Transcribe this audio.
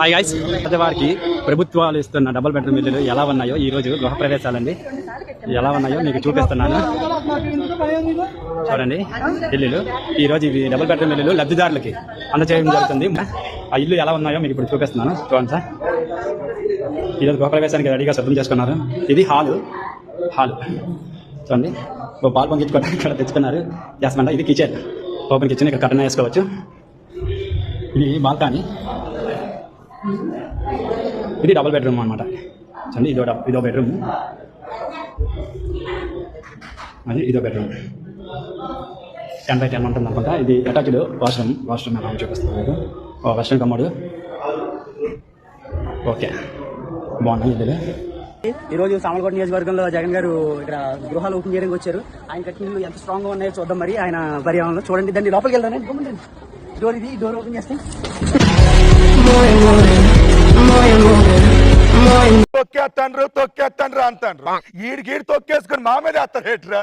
Hi guys, వారికి ప్రభుత్వాలు ఇస్తున్న డబుల్ బెడ్రూమ్ ఇల్లులు ఎలా ఉన్నాయో ఈ రోజు గృహ ప్రవేశాలండి ఎలా ఉన్నాయో మీకు చూపిస్తున్నాను. చూడండి ఇల్లులు ఈ రోజు ఇవి డబుల్ బెడ్రూమ్ ఇల్లులు లబ్ధిదారులకి అందజేయడం జరుగుతుంది. ఆ ఇల్లు ఎలా ఉన్నాయో మీకు ఇప్పుడు చూపిస్తున్నాను. చూడండి సార్, ఈరోజు గృహ ప్రవేశానికి రెడీగా సిద్ధం చేసుకున్నారు. ఇది హాలు చూడండి, పాలు పంపించుకోవడానికి ఇక్కడ తెచ్చుకున్నారు. చేస్తామంట. ఇది కిచెన్, ఓపెన్ కిచెన్, ఇక్కడ కట్టన వేసుకోవచ్చు. ఇది బాల్కనీ, ఇది డబుల్ బెడ్రూమ్ అనమాట. చూడండి, ఇదో బెడ్రూమ్, అది ఇదో బెడ్రూమ్. 10x10 ఉంటుంది అనుకుంటా. ఇది అటాచ్డ్ వాష్రూమ్ ఎలా చూపిస్తుంది మీకు. Western commode. ఓకే, బాగున్నాయి ఇల్లు. ఈరోజు సామలకోట నియోజకవర్గంలో జగన్ గారు ఇక్కడ గృహాలు ఓపెన్ చేయడానికి వచ్చారు. ఆయన కట్టిన ఇల్లు ఎంత స్ట్రాంగ్ గా ఉన్నాయో చూద్దాం. మరి ఆయన పర్యావరణంలో చూడండి. దాన్ని లోపలికి వెళ్దాం. డోర్ ఓపెన్ చేస్తే తొక్కేస్తాండ్రు అంటాండ్రు. ఈడికి తొక్కేసుకుని మా మీద వేస్తారు.